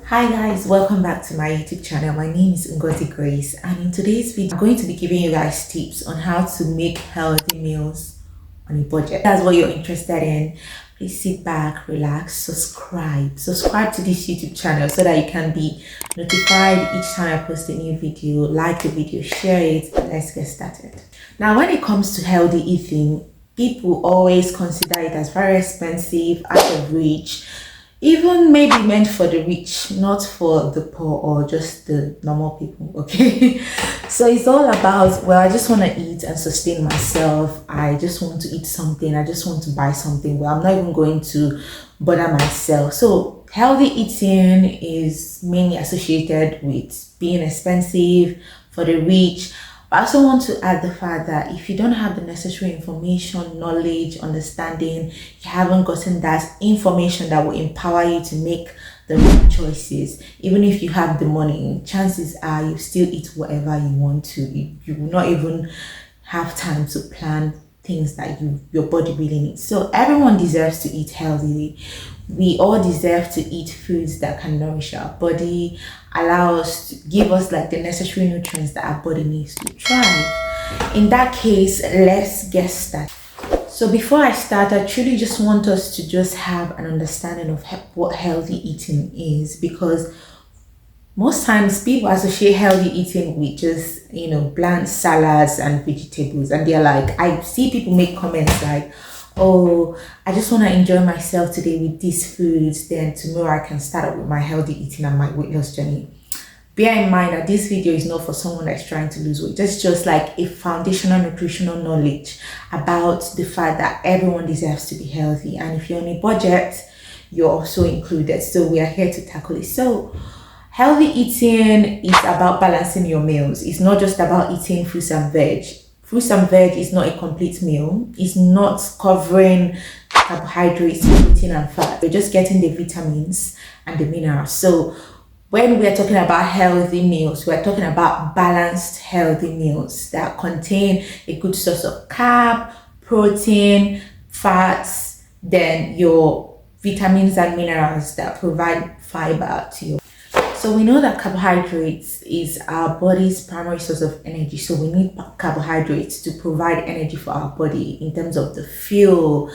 Hi guys, welcome back to my YouTube channel. My name is Ngozi Grace, and in today's video I'm going to be giving you guys tips on how to make healthy meals on a budget. If that's what you're interested in, please sit back, relax, subscribe to this YouTube channel so that you can be notified each time I post a new video. Like the video, share it, and let's get started. Now, when it comes to healthy eating, people always consider it as very expensive, out of reach, even maybe meant for the rich, not for the poor or just the normal people. Okay. So it's all about, well, I just want to eat and sustain myself. I just want to eat something, I just want to buy something. Well, I'm not even going to bother myself. So healthy eating is mainly associated with being expensive, for the rich. I also want to add the fact that if you don't have the necessary information, knowledge, understanding, you haven't gotten that information that will empower you to make the right choices, even if you have the money, chances are you still eat whatever you want to. You will not even have time to plan things that your body really needs. So everyone deserves to eat healthily. We all deserve to eat foods that can nourish our body, allow us to give us like the necessary nutrients that our body needs to thrive. In that case, let's get started. So before I start, I truly just want us to just have an understanding of what healthy eating is, because most times people associate healthy eating with just, bland salads and vegetables. And they're like, I see people make comments like, oh, I just want to enjoy myself today with these foods, then tomorrow I can start up with my healthy eating and my weight loss journey. Bear in mind that this video is not for someone that's trying to lose weight. It's just like a foundational nutritional knowledge about the fact that everyone deserves to be healthy. And if you're on a budget, you're also included. So we are here to tackle it. So healthy eating is about balancing your meals. It's not just about eating fruits and veg. Fruits and veg is not a complete meal. It's not covering carbohydrates, protein, and fat. You're just getting the vitamins and the minerals. So when we are talking about healthy meals, we're talking about balanced healthy meals that contain a good source of carb, protein, fats, then your vitamins and minerals that provide fiber to you. So we know that carbohydrates is our body's primary source of energy. So we need carbohydrates to provide energy for our body in terms of the fuel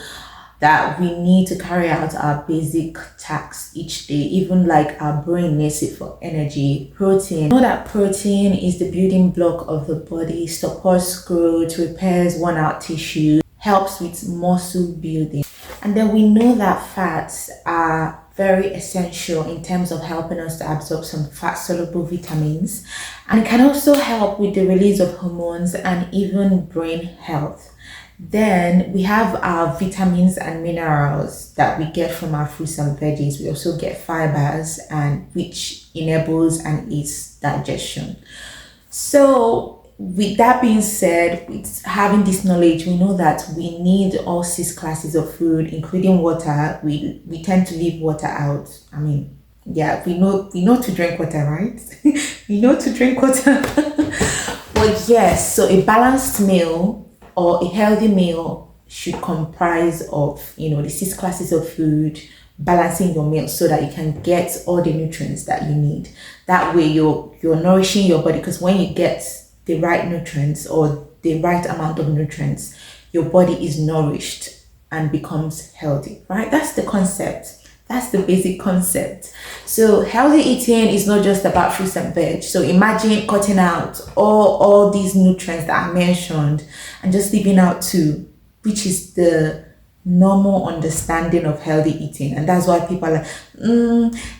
that we need to carry out our basic tasks each day. Even like our brain needs it for energy. Protein. We know that protein is the building block of the body, supports growth, repairs worn out tissue, helps with muscle building. And then we know that fats are very essential in terms of helping us to absorb some fat-soluble vitamins, and can also help with the release of hormones and even brain health. Then we have our vitamins and minerals that we get from our fruits and veggies. We also get fibers, and which enables and aids digestion. So with that being said, with having this knowledge, we know that we need all 6 classes of food, including water. We tend to leave water out. I mean, yeah, we know to drink water, right? We know to drink water. But yes, so a balanced meal or a healthy meal should comprise of, the 6 classes of food, balancing your meal so that you can get all the nutrients that you need. That way you're nourishing your body, because when you get the right nutrients or the right amount of nutrients, your body is nourished and becomes healthy, right? That's the concept. That's the basic concept. So healthy eating is not just about fruits and veg. So imagine cutting out all these nutrients that I mentioned and just leaving out 2, which is the normal understanding of healthy eating. And that's why people are like,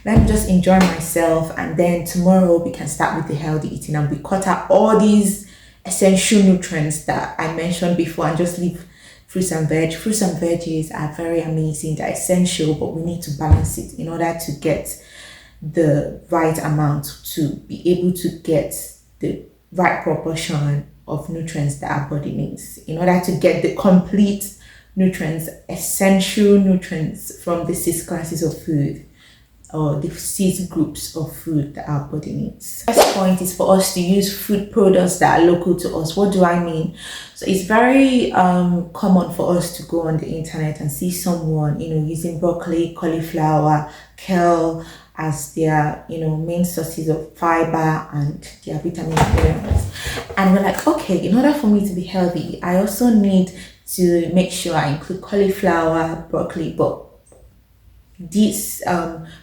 let me just enjoy myself, and then tomorrow we can start with the healthy eating, and we cut out all these essential nutrients that I mentioned before and just leave fruits and veg. Fruits and veggies are very amazing, they're essential, but we need to balance it in order to get the right amount, to be able to get the right proportion of nutrients that our body needs, in order to get the complete nutrients, essential nutrients from the 6 classes of food, or the 6 groups of food that our body needs. First point is for us to use food products that are local to us. What do I mean? So it's very common for us to go on the internet and see someone, using broccoli, cauliflower, kale, as their main sources of fiber and their vitamins and minerals. And we're like, okay, in order for me to be healthy, I also need to make sure I include cauliflower, broccoli, but these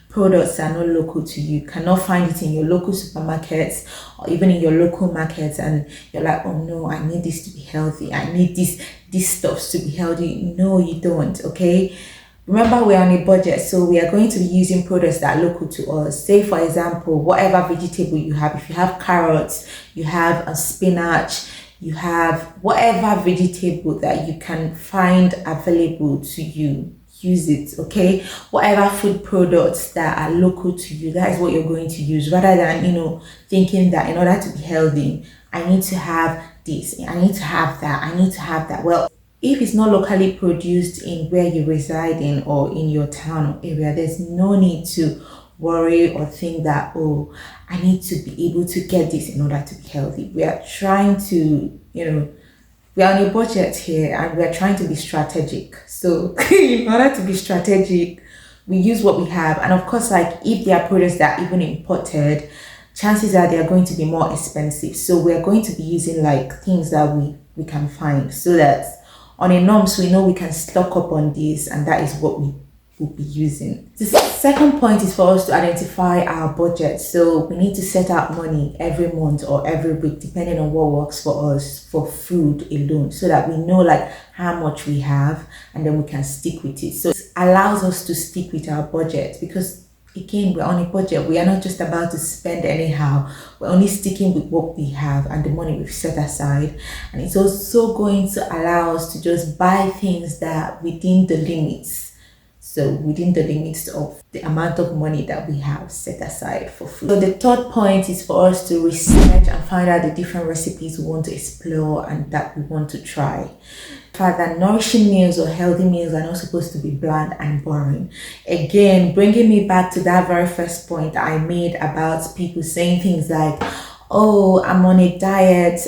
products are not local to you. You cannot find it in your local supermarkets or even in your local markets, and you're like, oh no, I need this to be healthy, I need these stuffs to be healthy. No, you don't. Okay, remember, we're on a budget, so we are going to be using products that are local to us. Say for example, whatever vegetable you have, if you have carrots, you have a spinach, you have whatever vegetable that you can find available to you, use it. Okay, whatever food products that are local to you, that is what you're going to use, rather than thinking that in order to be healthy I need to have this, I need to have that, I need to have that. Well, if it's not locally produced in where you reside in or in your town or area, there's no need to worry or think that, oh, I need to be able to get this in order to be healthy. We are trying to we are on a budget here and we are trying to be strategic. So in order to be strategic, we use what we have. And of course, like if there are products that are even imported, chances are they are going to be more expensive. So we are going to be using like things that we can find, so that on a norms we know we can stock up on this, and that is what we will be using. The second point is for us to identify our budget. So we need to set out money every month or every week, depending on what works for us, for food alone, so that we know like how much we have and then we can stick with it. So it allows us to stick with our budget, because again, we're on a budget. We are not just about to spend anyhow. We're only sticking with what we have and the money we've set aside. And it's also going to allow us to just buy things that within the limits. So within the limits of the amount of money that we have set aside for food. So the third point is for us to research and find out the different recipes we want to explore and that we want to try. That nourishing meals or healthy meals are not supposed to be bland and boring. Again, bringing me back to that very first point I made about people saying things like, oh, I'm on a diet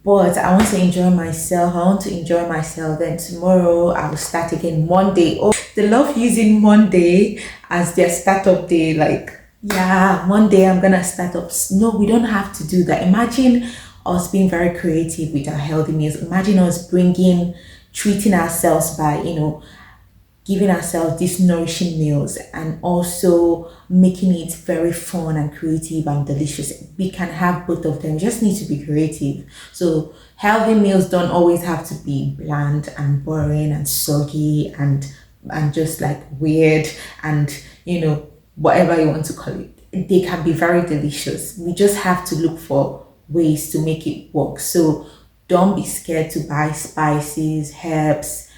but I want to enjoy myself. Then tomorrow I will start again Monday. Oh, they love using Monday as their startup day. Like, yeah, Monday I'm gonna start up. No, we don't have to do that. Imagine us being very creative with our healthy meals. Imagine us treating ourselves by giving ourselves these nourishing meals and also making it very fun and creative and delicious. We can have both of them. We just need to be creative. So healthy meals don't always have to be bland and boring and soggy and just like weird and whatever you want to call it. They can be very delicious. We just have to look for ways to make it work. So don't be scared to buy spices, herbs.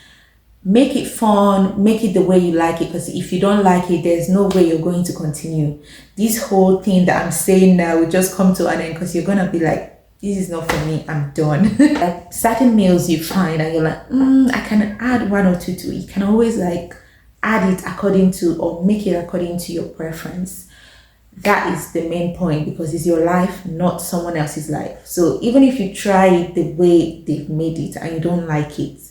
Make it fun, make it the way you like it, because if you don't like it, there's no way you're going to continue. This whole thing that I'm saying now will just come to an end, because you're gonna be like, this is not for me, I'm done. Like certain meals you find and you're like, I can add one or two to it. You can always like add it according to, or make it according to your preference. That is the main point, because it's your life, not someone else's life. So even if you try it the way they've made it and you don't like it,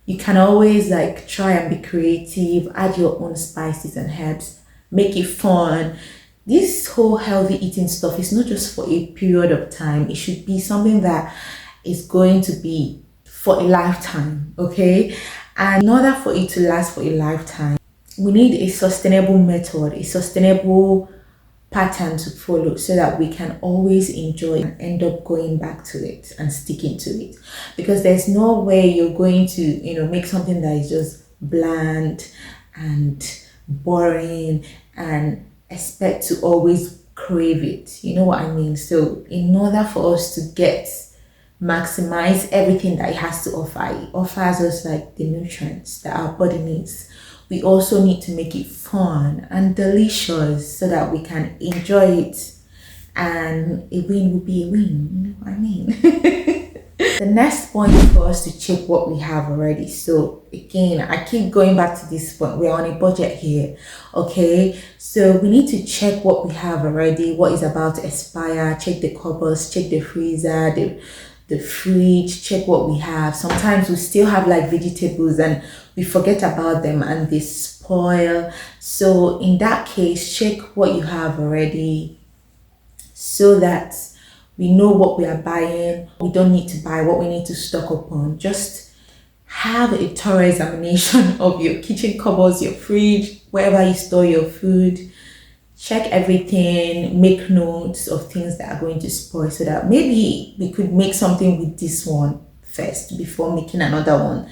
you can always like try and be creative, add your own spices and herbs, make it fun. This whole healthy eating stuff is not just for a period of time. It should be something that is going to be for a lifetime, okay? And in order for it to last for a lifetime, we need a sustainable method, a sustainable pattern to follow, so that we can always enjoy and end up going back to it and sticking to it. Because there's no way you're going to make something that is just bland and boring and expect to always crave it. You know what I mean? So in order for us to maximize everything that it has to offer, it offers us like the nutrients that our body needs. We also need to make it fun and delicious so that we can enjoy it, and a win will be a win. You know what I mean? The next point is for us to check what we have already. So again, I keep going back to this point. We're on a budget here, okay? So we need to check what we have already, what is about to expire, check the cupboards, check the freezer, the fridge, check what we have. Sometimes we still have like vegetables and we forget about them and they spoil spoil. So in that case, check what you have already so that we know what we are buying. We don't need to buy what we need to stock upon. Just have a thorough examination of your kitchen cupboards, your fridge, wherever you store your food. Check everything, make notes of things that are going to spoil so that maybe we could make something with this one first before making another one.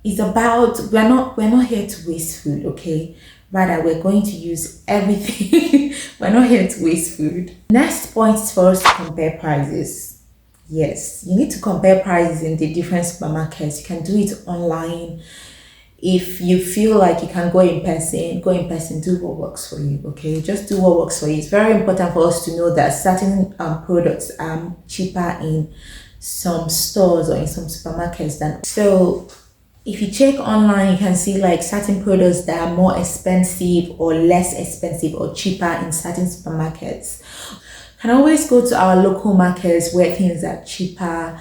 It's about, we're not here to waste food, okay? Rather, we're going to use everything. We're not here to waste food. Next point is for us to compare prices. Yes, you need to compare prices in the different supermarkets. You can do it online. If you feel like you can go in person, do what works for you, okay? Just do what works for you. It's very important for us to know that certain products are cheaper in some stores or in some supermarkets than. So if you check online, you can see like certain products that are more expensive or less expensive or cheaper in certain supermarkets. Can always go to our local markets where things are cheaper.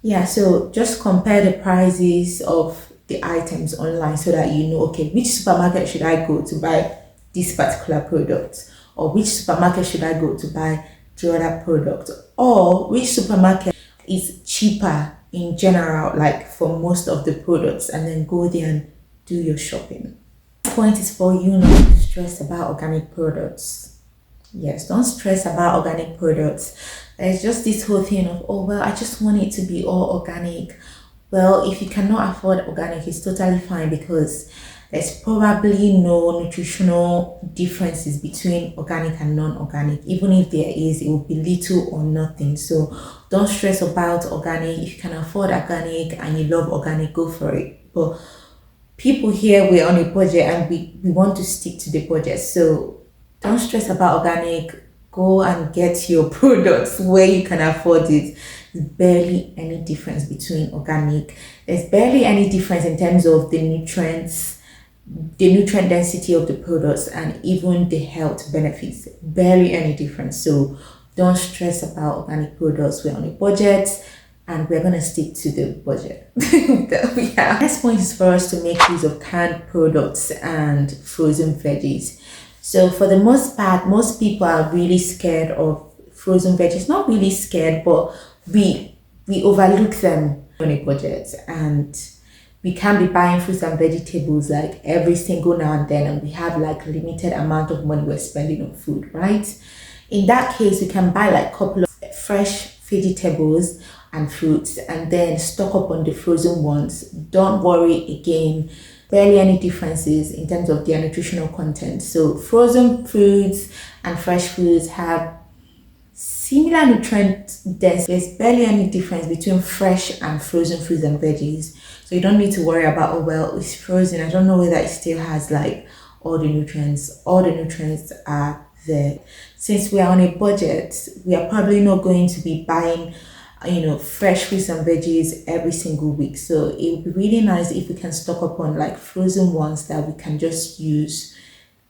Yeah, so just compare the prices of the items online so that you know, okay, which supermarket should I go to buy this particular product, or which supermarket should I go to buy the other product, or which supermarket is cheaper in general, like for most of the products, and then go there and do your shopping. The point is for you not to stress about organic products. Yes, don't stress about organic products. There's just this whole thing of, oh, well, I just want it to be all organic. Well, if you cannot afford organic, it's totally fine because there's probably no nutritional differences between organic and non-organic. Even if there is, it will be little or nothing. So don't stress about organic. If you can afford organic and you love organic, go for it. But people here, we're on a budget and we want to stick to the budget. So don't stress about organic. Go and get your products where you can afford it. There's barely any difference between organic. There's barely any difference in terms of the nutrients, the nutrient density of the products, and even the health benefits. Barely any difference. So don't stress about organic products. We're on a budget and we're going to stick to the budget. Yeah. Next point is for us to make use of canned products and frozen veggies. So for the most part, most people are really scared of frozen veggies. Not really scared, but we overlook them on a budget, and we can't be buying fruits and vegetables like every single now and then, and we have like limited amount of money we're spending on food, right? In that case, we can buy like a couple of fresh vegetables and fruits and then stock up on the frozen ones. Don't worry, again, barely any differences in terms of their nutritional content. So frozen foods and fresh foods have similar nutrient density. There's barely any difference between fresh and frozen foods and veggies. So you don't need to worry about, oh well, it's frozen, I don't know whether it still has like all the nutrients. All the nutrients are there. Since we are on a budget, we are probably not going to be buying fresh fruits and veggies every single week. So it would be really nice if we can stock up on like frozen ones that we can just use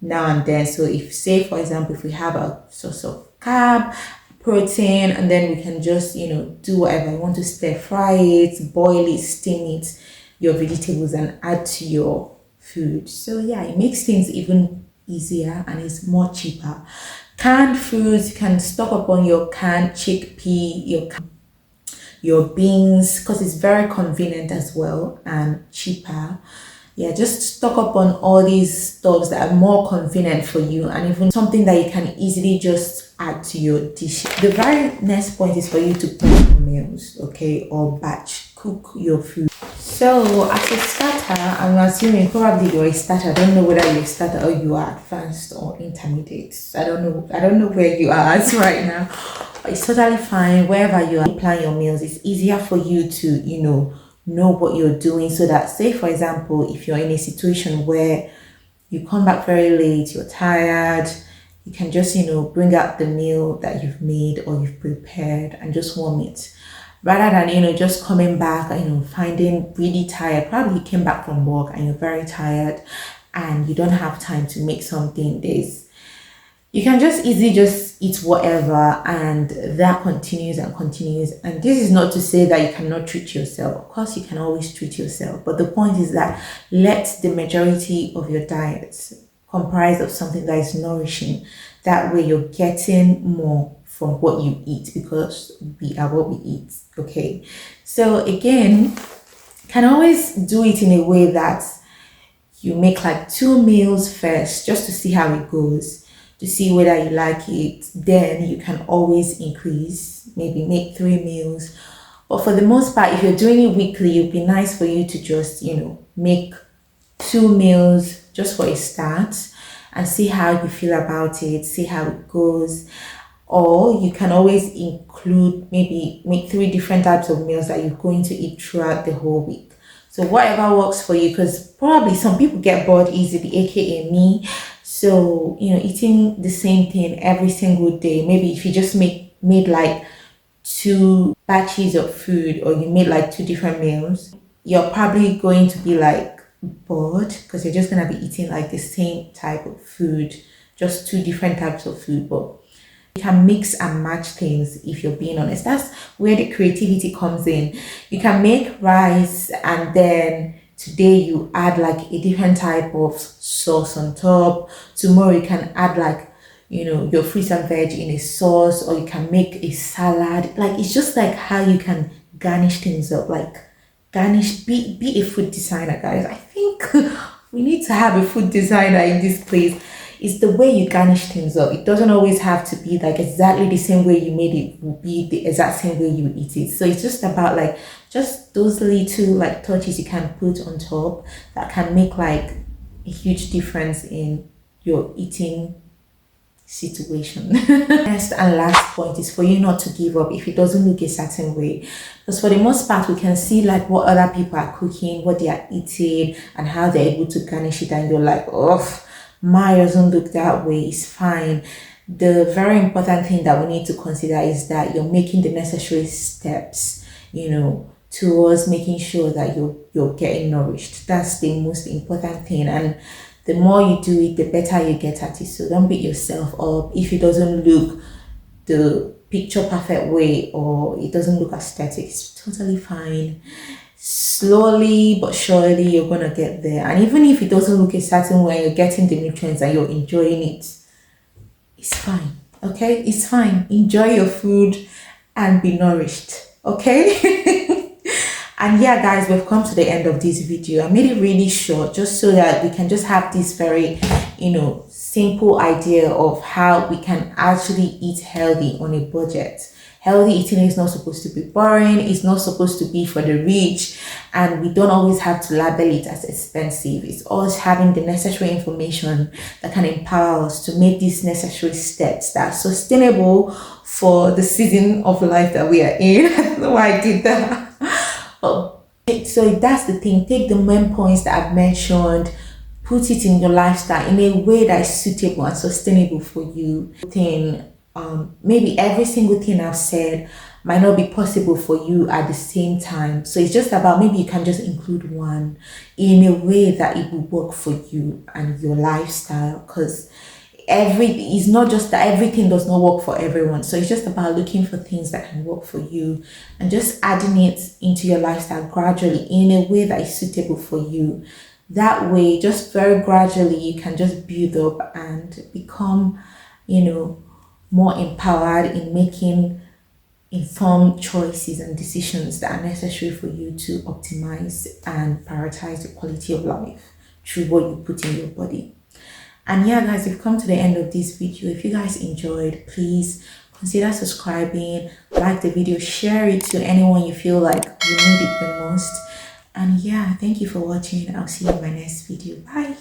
now and then. So if, say for example, if we have a source of carb, protein, and then we can just do whatever you want to, stir fry it, boil it, steam it, your vegetables, and add to your food. So yeah, it makes things even easier and it's more cheaper. Canned foods, you can stock up on your canned chickpea, your beans, because it's very convenient as well and cheaper. Yeah, just stock up on all these stuffs that are more convenient for you, and even something that you can easily just add to your dish. The very next point is for you to plan your meals, okay, or batch cook your food. So as a starter, I'm assuming probably you're a starter. I don't know whether you're a starter or you are advanced or intermediate. I don't know where you are at right now. It's totally fine. Wherever you are, plan your meals. It's easier for you to know what you're doing, so that, say for example, if you're in a situation where you come back very late, you're tired, you can just bring out the meal that you've made or you've prepared and just warm it, rather than just coming back, finding really tired. Probably you came back from work and you're very tired and you don't have time to make something. You can just easily just eat whatever, and that continues and continues. And this is not to say that you cannot treat yourself. Of course you can always treat yourself, but the point is that let the majority of your diet comprise of something that is nourishing. That way you're getting more from what you eat, because we are what we eat. Okay, so again, can always do it in a way that you make like 2 meals first, just to see how it goes, to see whether you like it. Then you can always increase, maybe make 3 meals. But for the most part, if you're doing it weekly, it'd be nice for you to just, make 2 meals just for a start and see how you feel about it, see how it goes. Or you can always include, maybe make 3 different types of meals that you're going to eat throughout the whole week. So whatever works for you, because probably some people get bored easily, aka me. So, eating the same thing every single day, maybe if you just made like 2 batches of food, or you made like 2 different meals, you're probably going to be like bored, because you're just going to be eating like the same type of food, just 2 different types of food. But you can mix and match things, if you're being honest. That's where the creativity comes in. You can make rice, and then today you add like a different type of sauce on top. Tomorrow you can add like, your fruits and veg in a sauce, or you can make a salad. Like, it's just like how you can garnish things up. Like, be a food designer, guys. I think we need to have a food designer in this place. It's the way you garnish things up. It doesn't always have to be like exactly the same way you made it will be the exact same way you eat it. So it's just about like just those little like touches you can put on top that can make like a huge difference in your eating situation. Next and last point is for you not to give up if it doesn't look a certain way, because for the most part we can see like what other people are cooking, what they are eating, and how they're able to garnish it, and you're like, oh, mine doesn't look that way, it's fine. The very important thing that we need to consider is that you're making the necessary steps, towards making sure that you're getting nourished. That's the most important thing, and the more you do it, the better you get at it. So don't beat yourself up if it doesn't look the picture perfect way, or it doesn't look aesthetic. It's totally fine. Slowly but surely you're gonna get there. And even if it doesn't look a certain way, you're getting the nutrients and you're enjoying it, it's fine. Okay, it's fine. Enjoy your food and be nourished. Okay. And yeah, guys, we've come to the end of this video. I made it really short just so that we can just have this very simple idea of how we can actually eat healthy on a budget. Healthy eating is not supposed to be boring. It's not supposed to be for the rich, and we don't always have to label it as expensive. It's always having the necessary information that can empower us to make these necessary steps that are sustainable for the season of life that we are in. I don't know why I did that. So that's the thing. Take the main points that I've mentioned, put it in your lifestyle in a way that is suitable and sustainable for you. Maybe every single thing I've said might not be possible for you at the same time. So it's just about, maybe you can just include one in a way that it will work for you and your lifestyle, because it's not just that everything does not work for everyone. So it's just about looking for things that can work for you and just adding it into your lifestyle gradually in a way that is suitable for you. That way, just very gradually, you can just build up and become, more empowered in making informed choices and decisions that are necessary for you to optimize and prioritize the quality of life through what you put in your body. And yeah, guys, we've come to the end of this video. If you guys enjoyed, please consider subscribing, like the video, share it to anyone you feel like you need it the most. And yeah, thank you for watching. I'll see you in my next video. Bye.